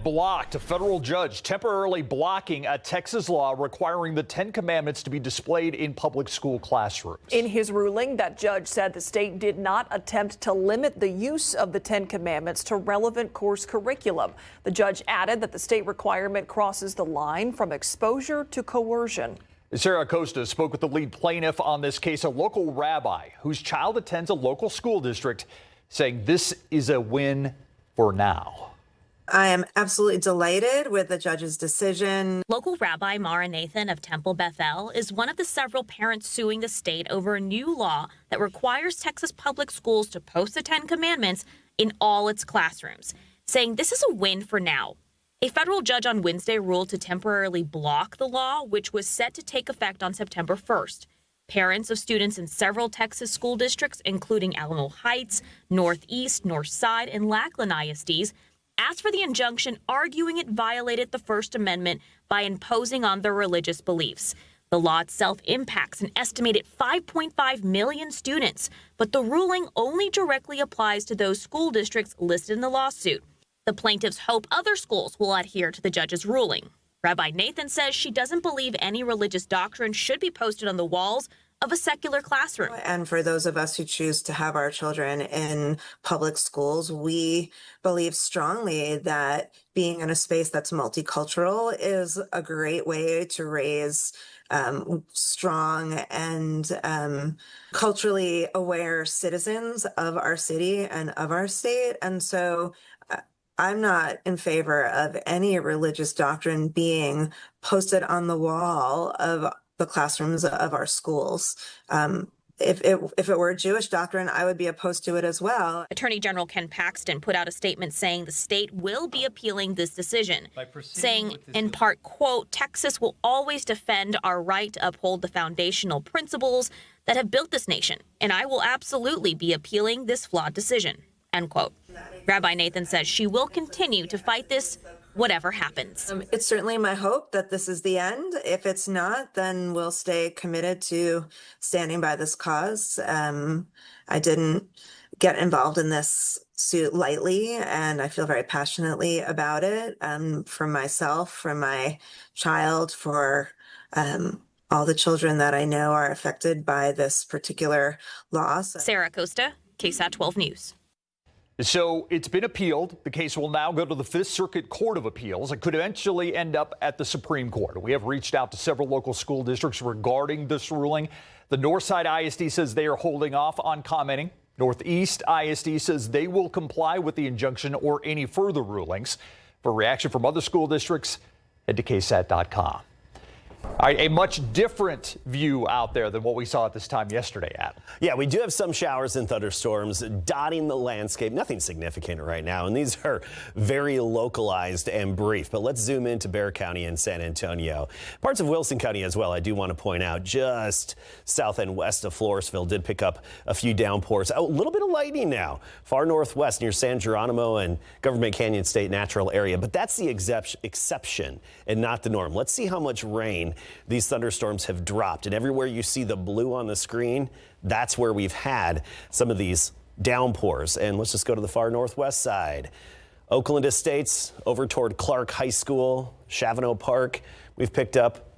Blocked. A federal judge temporarily blocking a Texas law requiring the Ten Commandments to be displayed in public school classrooms. In his ruling, that judge said the state did not attempt to limit the use of the Ten Commandments to relevant course curriculum. The judge added that the state requirement crosses the line from exposure to coercion. Sarah Acosta spoke with the lead plaintiff on this case, a local rabbi whose child attends a local school district, saying this is a win for now. I am absolutely delighted with the judge's decision. Local Rabbi Mara Nathan of Temple Bethel is one of the several parents suing the state over a new law that requires Texas public schools to post the Ten Commandments in all its classrooms, saying this is a win for now. A federal judge on Wednesday ruled to temporarily block the law, which was set to take effect on September 1st. Parents of students in several Texas school districts, including Alamo Heights, Northeast, Northside, and Lackland ISDs, asked for the injunction, arguing it violated the First Amendment by imposing on their religious beliefs. The law itself impacts an estimated 5.5 million students, but the ruling only directly applies to those school districts listed in the lawsuit. The plaintiffs hope other schools will adhere to the judge's ruling. Rabbi Nathan says she doesn't believe any religious doctrine should be posted on the walls of a secular classroom. And for those of us who choose to have our children in public schools, we believe strongly that being in a space that's multicultural is a great way to raise strong and culturally aware citizens of our city and of our state. And so I'm not in favor of any religious doctrine being posted on the wall of the classrooms of our schools. If it were a Jewish doctrine, I would be opposed to it as well. Attorney General Ken Paxton put out a statement saying the state will be appealing this decision, saying in part, quote, Texas will always defend our right to uphold the foundational principles that have built this nation, and I will absolutely be appealing this flawed decision, end quote. Rabbi Nathan says she will continue to fight this whatever happens. It's certainly my hope that this is the end. If it's not, then we'll stay committed to standing by this cause. I didn't get involved in this suit lightly, and I feel very passionately about it, for myself, for my child, for all the children that I know are affected by this particular loss. Sarah Acosta, KSAT 12 News. So it's been appealed. The case will now go to the Fifth Circuit Court of Appeals. It could eventually end up at the Supreme Court. We have reached out to several local school districts regarding this ruling. The Northside ISD says they are holding off on commenting. Northeast ISD says they will comply with the injunction or any further rulings. For reaction from other school districts, head to KSAT.com. All right, a much different view out there than what we saw at this time yesterday, Adam. Yeah, we do have some showers and thunderstorms dotting the landscape. Nothing significant right now, and these are very localized and brief. But let's zoom into Bexar County and San Antonio. Parts of Wilson County as well, I do want to point out, just south and west of Floresville did pick up a few downpours. A little bit of lightning now, far northwest near San Geronimo and Government Canyon State Natural Area. But that's the exception and not the norm. Let's see how much rain these thunderstorms have dropped, and everywhere you see the blue on the screen, that's where we've had some of these downpours. And let's just go to the far northwest side. Oakland Estates over toward Clark High School, Chavano Park. We've picked up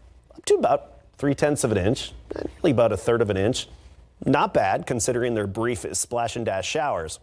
to about 3/10 of an inch, nearly about 1/3 of an inch. Not bad considering their brief splash and dash showers.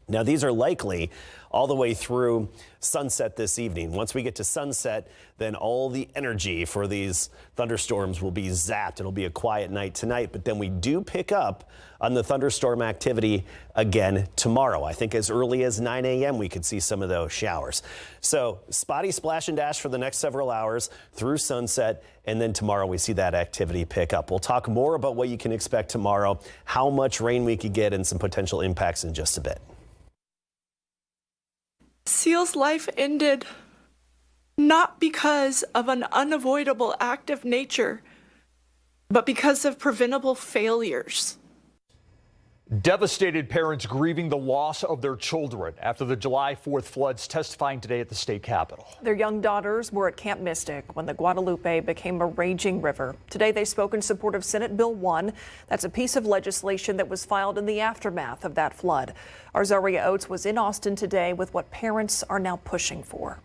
Now, these are likely all the way through sunset this evening. Once we get to sunset, then all the energy for these thunderstorms will be zapped. It'll be a quiet night tonight, but then we do pick up on the thunderstorm activity again tomorrow. I think as early as 9 a.m. we could see some of those showers. So spotty splash and dash for the next several hours through sunset, and then tomorrow we see that activity pick up. We'll talk more about what you can expect tomorrow, how much rain we could get, and some potential impacts in just a bit. Seal's life ended not because of an unavoidable act of nature, but because of preventable failures. Devastated parents grieving the loss of their children after the July 4th floods, testifying today at the state capitol. Their young daughters were at Camp Mystic when the Guadalupe became a raging river. Today they spoke in support of Senate Bill 1. That's a piece of legislation that was filed in the aftermath of that flood. Our Zaria Oates was in Austin today with what parents are now pushing for.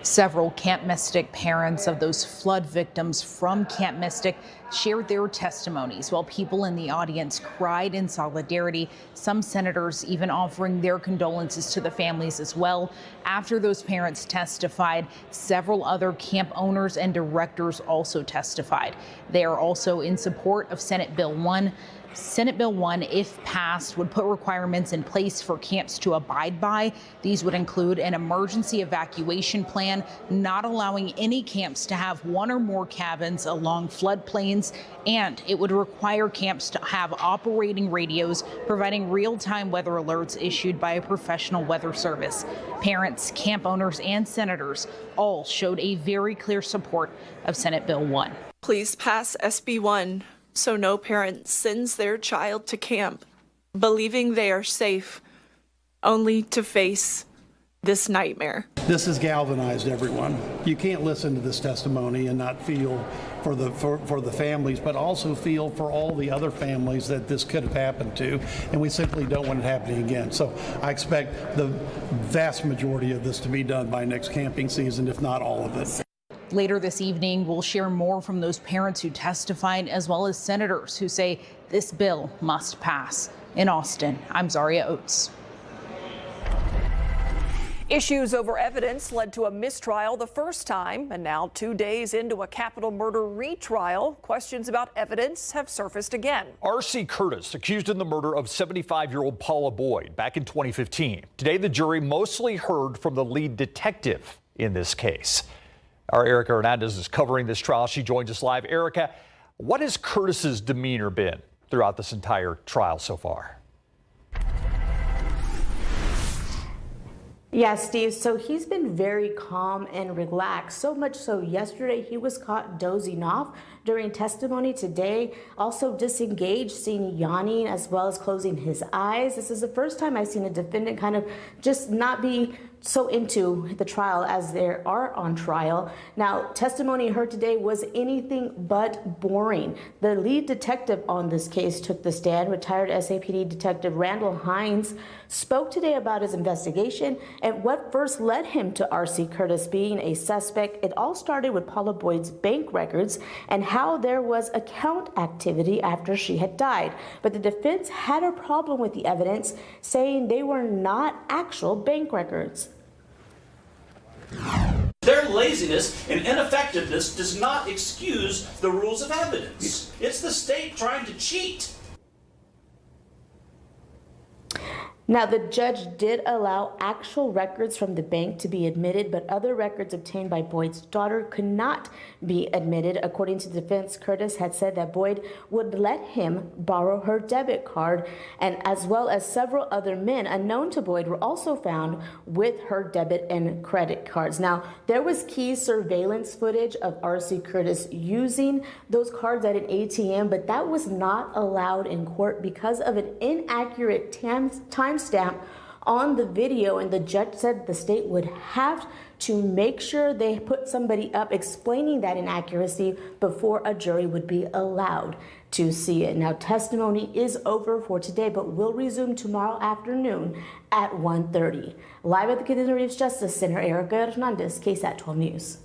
Several Camp Mystic parents of those flood victims from Camp Mystic shared their testimonies while people in the audience cried in solidarity, some senators even offering their condolences to the families as well. After those parents testified, several other camp owners and directors also testified. They are also in support of Senate Bill 1. Senate Bill 1, if passed, would put requirements in place for camps to abide by. These would include an emergency evacuation plan, not allowing any camps to have one or more cabins along floodplains, and it would require camps to have operating radios providing real-time weather alerts issued by a professional weather service. Parents, camp owners, and senators all showed a very clear support of Senate Bill 1. Please pass SB 1 so no parent sends their child to camp believing they are safe, only to face this nightmare. This has galvanized everyone. You can't listen to this testimony and not feel for the families, but also feel for all the other families that this could have happened to, and we simply don't want it happening again. So I expect the vast majority of this to be done by next camping season, if not all of it. Later this evening, we'll share more from those parents who testified, as well as senators who say this bill must pass. In Austin, I'm Zaria Oates. Issues over evidence led to a mistrial the first time, and now 2 days into a capital murder retrial, questions about evidence have surfaced again. R.C. Curtis, accused in the murder of 75-year-old Paula Boyd back in 2015. Today, the jury mostly heard from the lead detective in this case. Our Erica Hernandez is covering this trial. She joins us live. Erica, what has Curtis's demeanor been throughout this entire trial so far? Yeah, Steve, so he's been very calm and relaxed, so much so yesterday he was caught dozing off during testimony. Today, also disengaged, seen yawning as well as closing his eyes. This is the first time I've seen a defendant kind of just not be so into the trial as they are on trial. Now, testimony heard today was anything but boring. The lead detective on this case took the stand. Retired SAPD Detective Randall Hines spoke today about his investigation and what first led him to R.C. Curtis being a suspect. It all started with Paula Boyd's bank records and how there was account activity after she had died. But the defense had a problem with the evidence, saying they were not actual bank records. Their laziness and ineffectiveness does not excuse the rules of evidence. It's the state trying to cheat. Now, the judge did allow actual records from the bank to be admitted, but other records obtained by Boyd's daughter could not be admitted. According to defense, Curtis had said that Boyd would let him borrow her debit card, and as well as several other men unknown to Boyd were also found with her debit and credit cards. Now, there was key surveillance footage of R.C. Curtis using those cards at an ATM, but that was not allowed in court because of an inaccurate timestamp on the video, and the judge said the state would have to make sure they put somebody up explaining that inaccuracy before a jury would be allowed to see it. Now, testimony is over for today, but will resume tomorrow afternoon at 1:30. Live at the Kingston Reeves Justice Center, Erica Hernandez, KSAT 12 News.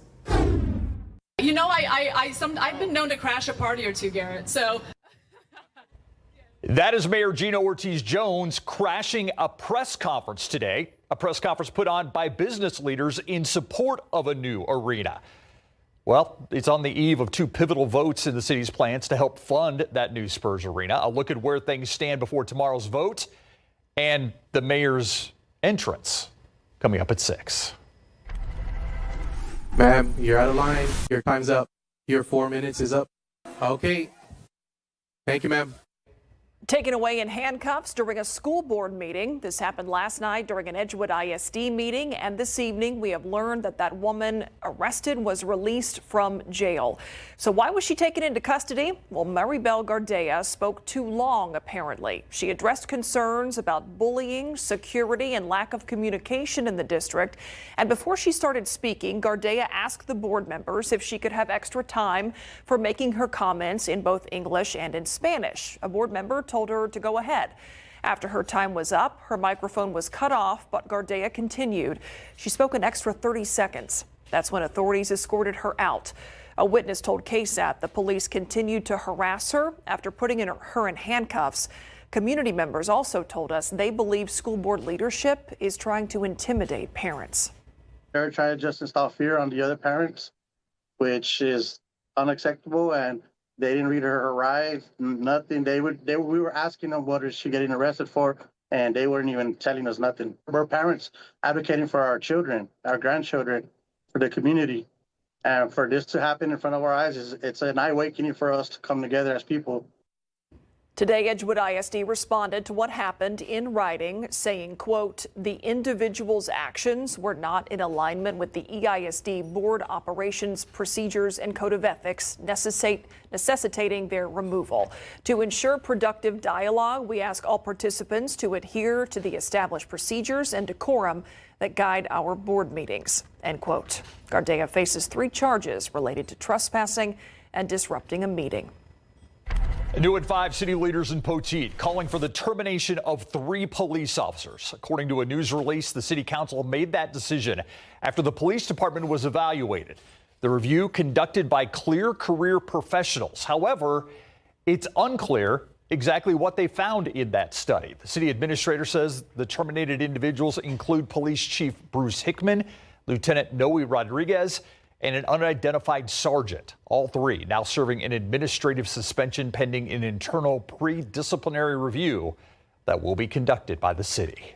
You know, I've been known to crash a party or two, Garrett, so. That is Mayor Gino Ortiz-Jones crashing a press conference today, a press conference put on by business leaders in support of a new arena. Well, it's on the eve of two pivotal votes in the city's plans to help fund that new Spurs arena. A look at where things stand before tomorrow's vote and the mayor's entrance coming up at 6. Ma'am, you're out of line. Your time's up. Your 4 minutes is up. Okay. Thank you, ma'am. Taken away in handcuffs during a school board meeting. This happened last night during an Edgewood ISD meeting, and this evening we have learned that that woman arrested was released from jail. So why was she taken into custody? Well, Maribel Gardea spoke too long, apparently. She addressed concerns about bullying, security, and lack of communication in the district. And before she started speaking, Gardea asked the board members if she could have extra time for making her comments in both English and in Spanish. A board member told her to go ahead. After her time was up, her microphone was cut off, but Gardea continued. She spoke an extra 30 seconds. That's when authorities escorted her out. A witness told KSAT the police continued to harass her after putting her in handcuffs. Community members also told us they believe school board leadership is trying to intimidate parents. They're trying to just install fear on the other parents, which is unacceptable, and they didn't read her rights, nothing. We were asking them what is she getting arrested for, and they weren't even telling us nothing. We're parents advocating for our children, our grandchildren, for the community. And for this to happen in front of our eyes, it's an eye-awakening for us to come together as people. Today, Edgewood ISD responded to what happened in writing, saying, quote, the individual's actions were not in alignment with the EISD board operations procedures and code of ethics, necessitating their removal. To ensure productive dialogue, we ask all participants to adhere to the established procedures and decorum that guide our board meetings, end quote. Gardea faces 3 charges related to trespassing and disrupting a meeting. New at 5, city leaders in Poteet calling for the termination of 3 police officers. According to a news release, the city council made that decision after the police department was evaluated. The review conducted by Clear Career Professionals. However, it's unclear exactly what they found in that study. The city administrator says the terminated individuals include Police Chief Bruce Hickman, Lieutenant Noe Rodriguez, and an unidentified sergeant. All 3 now serving an administrative suspension pending an internal pre-disciplinary review that will be conducted by the city.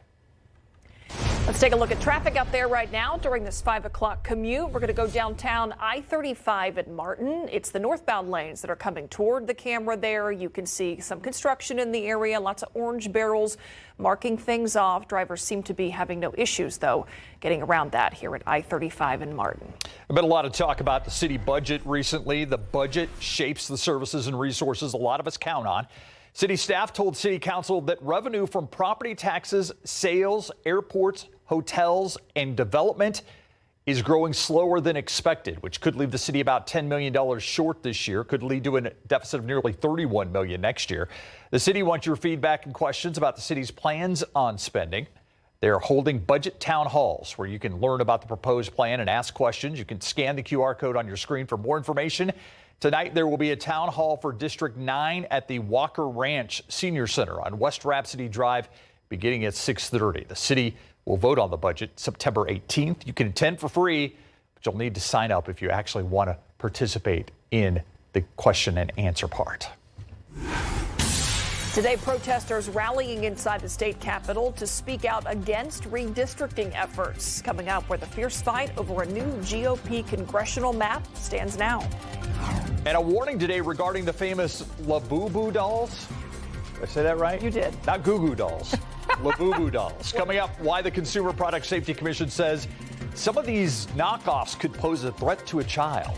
Let's take a look at traffic out there right now during this 5 o'clock commute. We're going to go downtown I-35 at Martin. It's the northbound lanes that are coming toward the camera there. You can see some construction in the area, lots of orange barrels marking things off. Drivers seem to be having no issues, though, getting around that here at I-35 in Martin. There's been a lot of talk about the city budget recently. The budget shapes the services and resources a lot of us count on. City staff told City Council that revenue from property taxes, sales, airports, hotels, and development is growing slower than expected, which could leave the city about $10 million short this year, could lead to a deficit of nearly $31 million next year. The city wants your feedback and questions about the city's plans on spending. They're holding budget town halls where you can learn about the proposed plan and ask questions. You can scan the QR code on your screen for more information. Tonight, there will be a town hall for District 9 at the Walker Ranch Senior Center on West Rhapsody Drive, beginning at 6:30. The city will vote on the budget September 18th. You can attend for free, but you'll need to sign up if you actually want to participate in the question and answer part. Today, protesters rallying inside the state capitol to speak out against redistricting efforts. Coming up, where the fierce fight over a new GOP congressional map stands now. And a warning today regarding the famous Labubu dolls. Did I say that right? You did. Not Goo Goo dolls. Labubu dolls. Coming up, why the Consumer Product Safety Commission says some of these knockoffs could pose a threat to a child.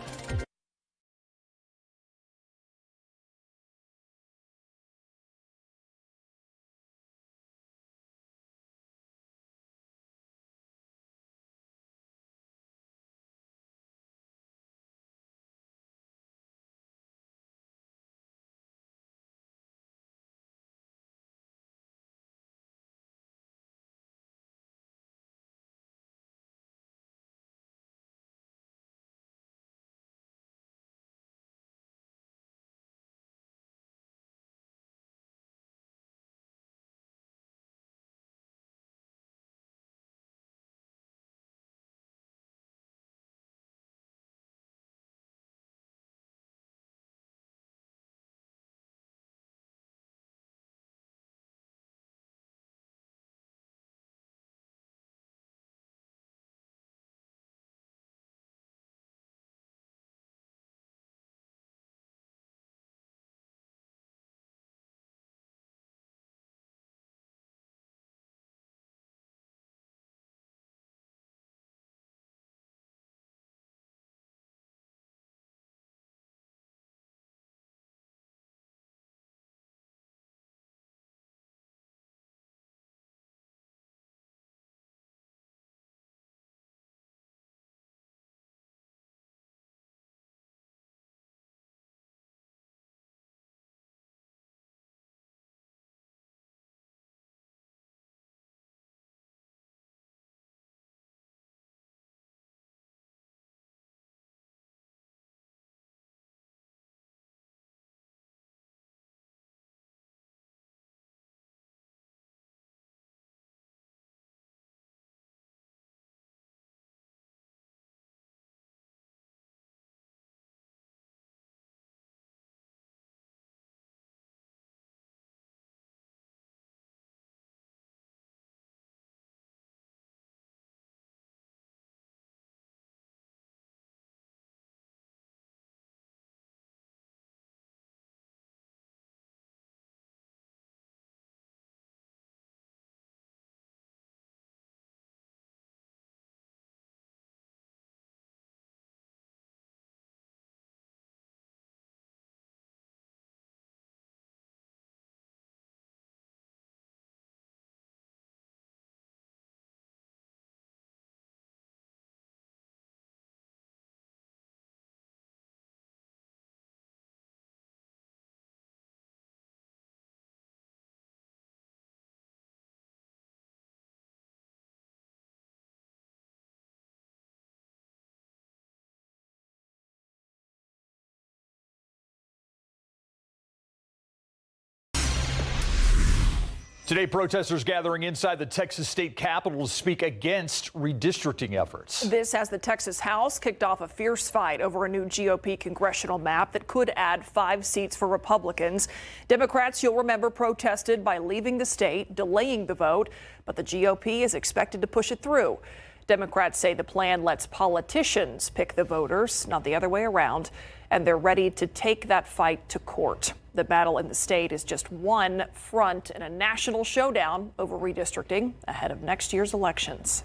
Today, protesters gathering inside the Texas state capitol to speak against redistricting efforts. This as the Texas House kicked off a fierce fight over a new GOP congressional map that could add 5 seats for Republicans. Democrats, you'll remember, protested by leaving the state, delaying the vote, but the GOP is expected to push it through. Democrats say the plan lets politicians pick the voters, not the other way around, and they're ready to take that fight to court. The battle in the state is just one front in a national showdown over redistricting ahead of next year's elections.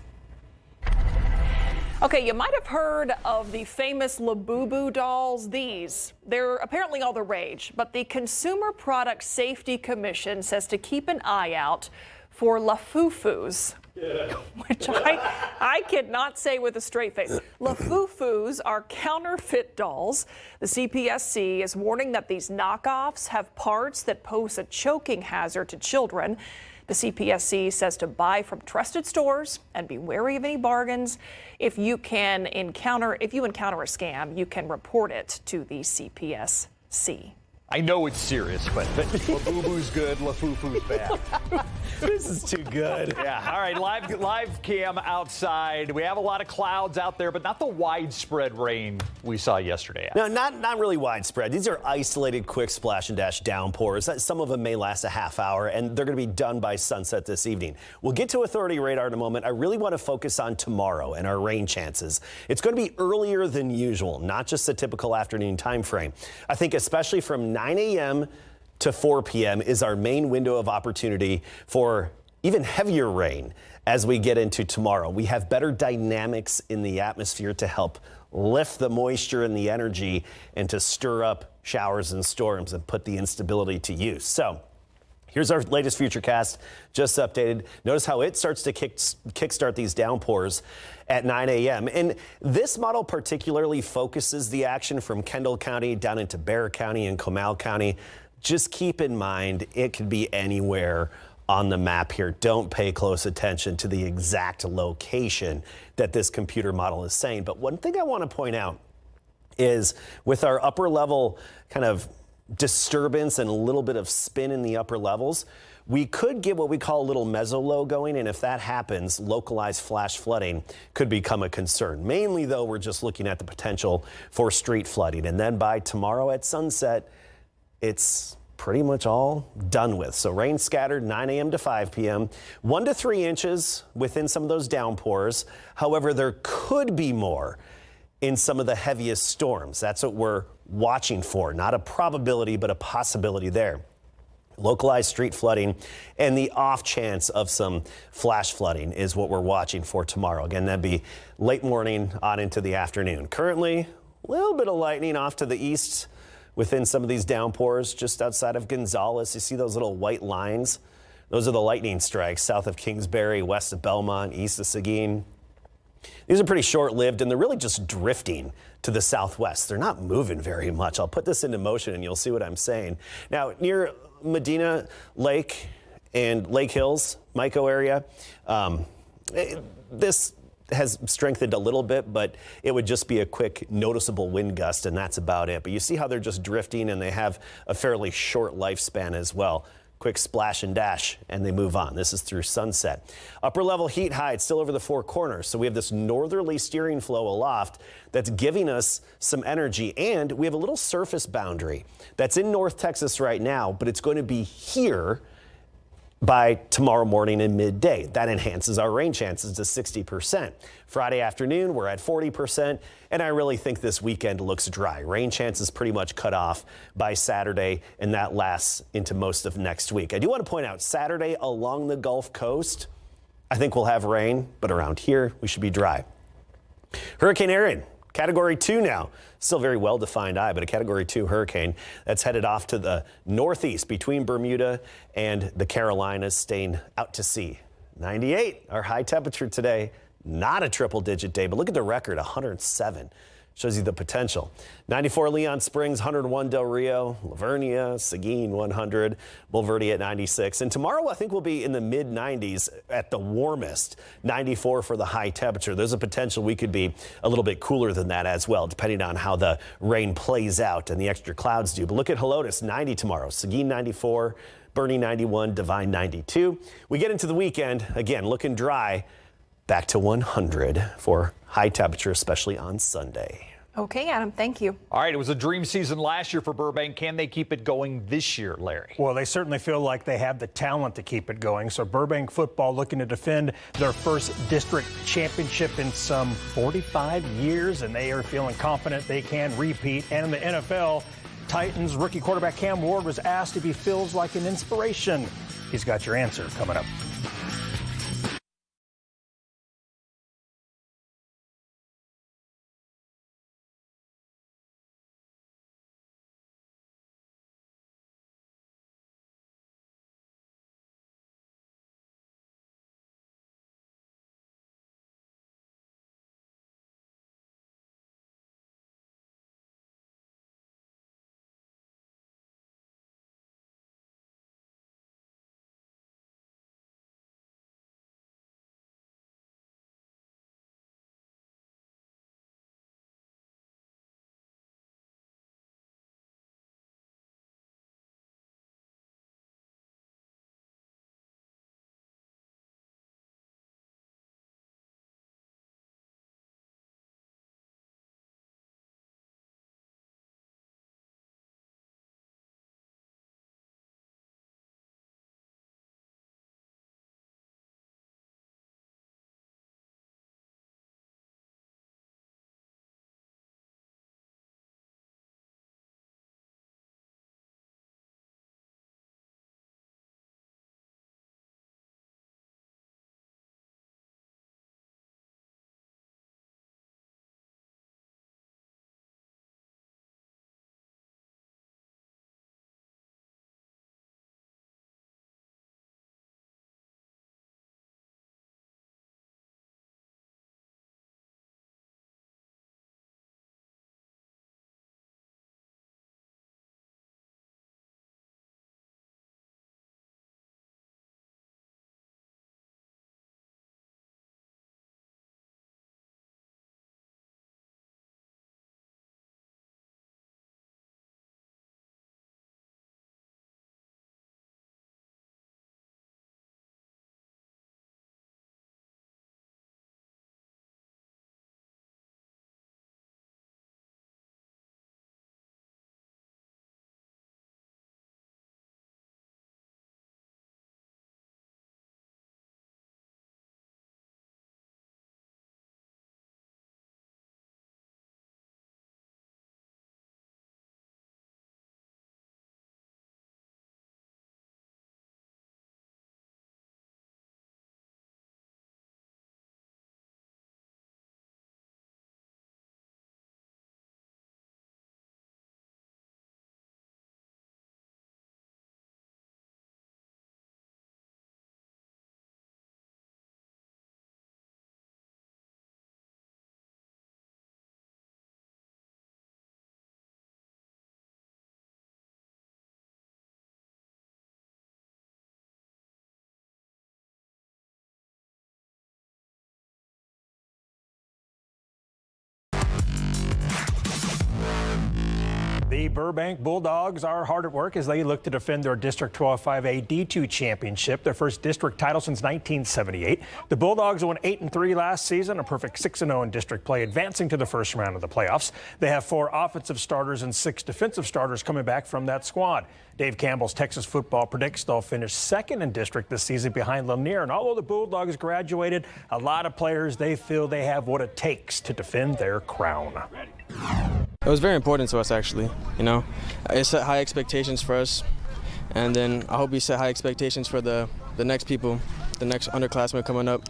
Okay, you might have heard of the famous Labubu dolls. They're apparently all the rage, but the Consumer Product Safety Commission says to keep an eye out for Lafufus. Which I cannot say with a straight face. Lafufus are counterfeit dolls. The CPSC is warning that these knockoffs have parts that pose a choking hazard to children. The CPSC says to buy from trusted stores and be wary of any bargains. If you encounter a scam, you can report it to the CPSC. I know it's serious, but Labubu's good, Lafufu's bad. This is too good. Yeah, all right, live cam outside. We have a lot of clouds out there, but not the widespread rain we saw yesterday. No, not really widespread. These are isolated quick splash and dash downpours. Some of them may last a half hour, and they're going to be done by sunset this evening. We'll get to authority radar in a moment. I really want to focus on tomorrow and our rain chances. It's going to be earlier than usual, not just the typical afternoon time frame. I think especially from 9 a.m. to 4 p.m. is our main window of opportunity for even heavier rain as we get into tomorrow. We have better dynamics in the atmosphere to help lift the moisture and the energy and to stir up showers and storms and put the instability to use. So here's our latest futurecast, just updated. Notice how it starts to kickstart these downpours at 9 a.m. And this model particularly focuses the action from Kendall County down into Bexar County and Comal County. Just keep in mind, it could be anywhere on the map here. Don't pay close attention to the exact location that this computer model is saying. But one thing I want to point out is with our upper level kind of disturbance and a little bit of spin in the upper levels, we could get what we call a little meso-low going, and if that happens, localized flash flooding could become a concern. Mainly, though, we're just looking at the potential for street flooding. And then by tomorrow at sunset, it's pretty much all done with. So rain scattered 9 a.m. to 5 p.m., 1 to 3 inches within some of those downpours. However, there could be more in some of the heaviest storms. That's what we're watching for. Not a probability, but a possibility there. Localized street flooding and the off chance of some flash flooding is what we're watching for tomorrow. Again, that'd be late morning on into the afternoon. Currently, a little bit of lightning off to the east within some of these downpours just outside of Gonzales. You see those little white lines? Those are the lightning strikes south of Kingsbury, west of Belmont, east of Seguin. These are pretty short-lived, and they're really just drifting to the southwest. They're not moving very much. I'll put this into motion, and you'll see what I'm saying. Now, near Medina Lake and Lake Hills, Mico area, this has strengthened a little bit, but it would just be a quick noticeable wind gust, and that's about it. But you see how they're just drifting, and they have a fairly short lifespan as well. Quick splash and dash, and they move on. This is through sunset. Upper level heat high, it's still over the Four Corners. So we have this northerly steering flow aloft that's giving us some energy, and we have a little surface boundary that's in North Texas right now, but it's going to be here by tomorrow morning and midday. That enhances our rain chances to 60%. Friday afternoon, we're at 40%, and I really think this weekend looks dry. Rain chances pretty much cut off by Saturday, and that lasts into most of next week. I do want to point out Saturday along the Gulf Coast, I think we'll have rain, but around here, we should be dry. Hurricane Erin, Category 2 now. Still very well-defined eye, but a Category 2 hurricane that's headed off to the northeast between Bermuda and the Carolinas, staying out to sea. 98, our high temperature today. Not a triple-digit day, but look at the record, 107. Shows you the potential. 94 Leon Springs, 101 Del Rio, Lavernia, Seguin 100, Bulverde at 96. And tomorrow I think we'll be in the mid-90s at the warmest, 94 for the high temperature. There's a potential we could be a little bit cooler than that as well, depending on how the rain plays out and the extra clouds do. But look at Helotes, 90 tomorrow, Seguin 94, Bernie 91, Divine 92. We get into the weekend, again, looking dry, back to 100 for high temperature, especially on Sunday. Okay, Adam, thank you. All right, it was a dream season last year for Burbank. Can they keep it going this year, Larry? Well, they certainly feel like they have the talent to keep it going. So Burbank football looking to defend their first district championship in some 45 years, and they are feeling confident they can repeat. And in the NFL, Titans rookie quarterback Cam Ward was asked if he feels like an inspiration. He's got your answer coming up. The Burbank Bulldogs are hard at work as they look to defend their District 12-5A D2 championship, their first district title since 1978. The Bulldogs won 8-3 last season, a perfect 6-0 in district play, advancing to the first round of the playoffs. They have 4 offensive starters and 6 defensive starters coming back from that squad. Dave Campbell's Texas Football predicts they'll finish second in district this season behind Lanier. And although the Bulldogs graduated, a lot of players, they feel they have what it takes to defend their crown. It was very important to us, actually. You know, it set high expectations for us, and then I hope we set high expectations for the next people, the next underclassmen coming up,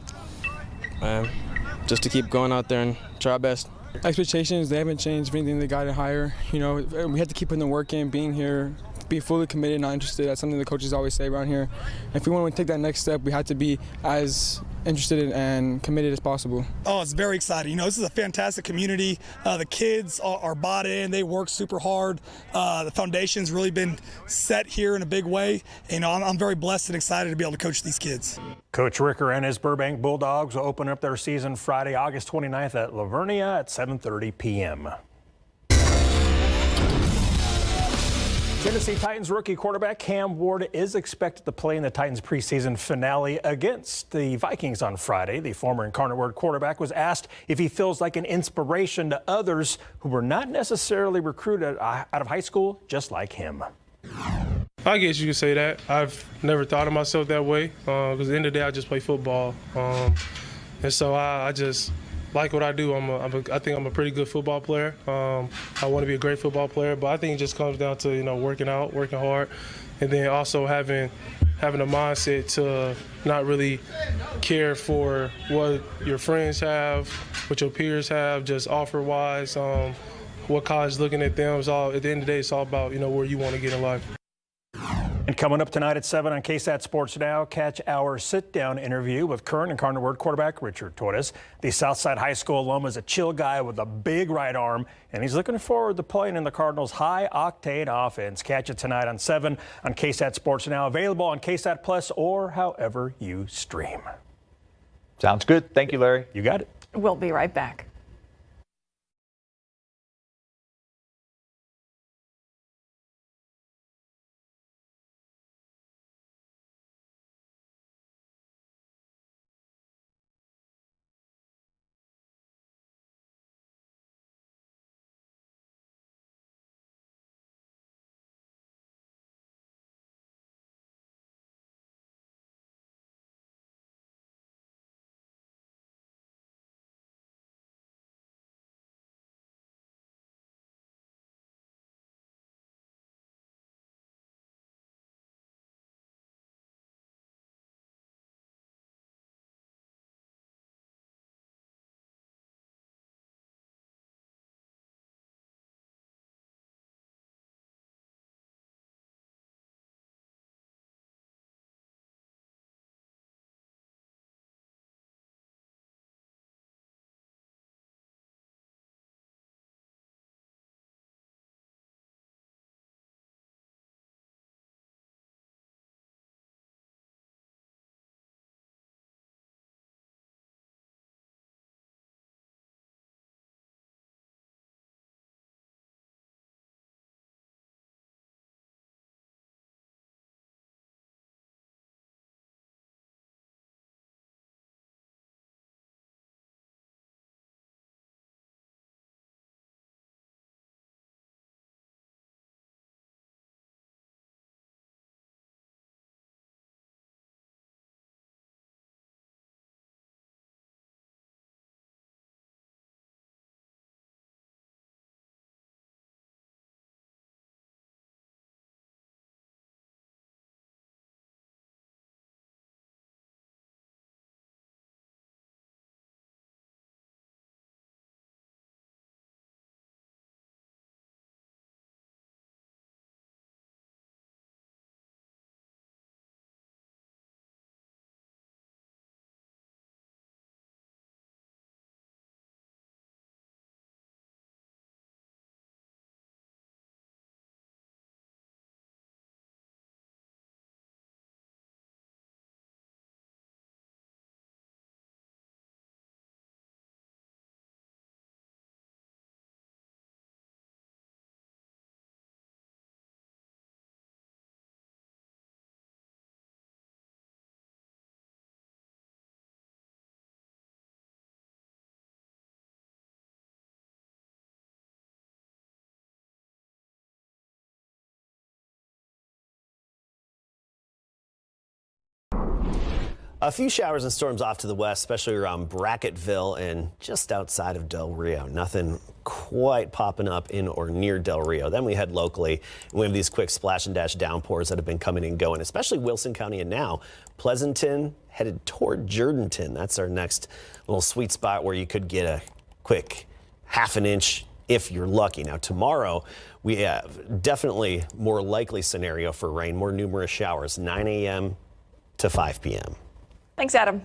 just to keep going out there and try our best. Expectations, they haven't changed. If anything, they got it higher. You know, we had to keep putting the work in, being here, be fully committed, not interested. That's something the coaches always say around here. If we want to take that next step, we had to be as interested and committed as possible. Oh, it's very exciting. You know, this is a fantastic community. The kids are bought in. They work super hard. The foundation's really been set here in a big way. You know, I'm very blessed and excited to be able to coach these kids. Coach Ricker and his Burbank Bulldogs will open up their season Friday, August 29th at Lavernia at 7:30 p.m. Tennessee Titans rookie quarterback Cam Ward is expected to play in the Titans preseason finale against the Vikings on Friday. The former Incarnate Word quarterback was asked if he feels like an inspiration to others who were not necessarily recruited out of high school just like him. I guess you could say that. I've never thought of myself that way because at the end of the day, I just play football. And so I just like what I do. I think I'm a pretty good football player. I want to be a great football player, but I think it just comes down to, working out, working hard, and then also having a mindset to not really care for what your friends have, what your peers have, just offer-wise, what college is looking at them. It's all, at the end of the day, it's all about, where you want to get in life. And coming up tonight at 7 on KSAT Sports Now, catch our sit-down interview with current Incarnate Word quarterback Richard Torres. The Southside High School alum is a chill guy with a big right arm, and he's looking forward to playing in the Cardinals' high-octane offense. Catch it tonight on 7 on KSAT Sports Now, available on KSAT Plus or however you stream. Sounds good. Thank you, Larry. You got it. We'll be right back. A few showers and storms off to the west, especially around Bracketville and just outside of Del Rio. Nothing quite popping up in or near Del Rio. Then we head locally, and we have these quick splash and dash downpours that have been coming and going, especially Wilson County and now Pleasanton headed toward Jourdanton. That's our next little sweet spot where you could get a quick half an inch if you're lucky. Now tomorrow we have definitely more likely scenario for rain, more numerous showers, 9 a.m. to 5 p.m. Thanks, Adam.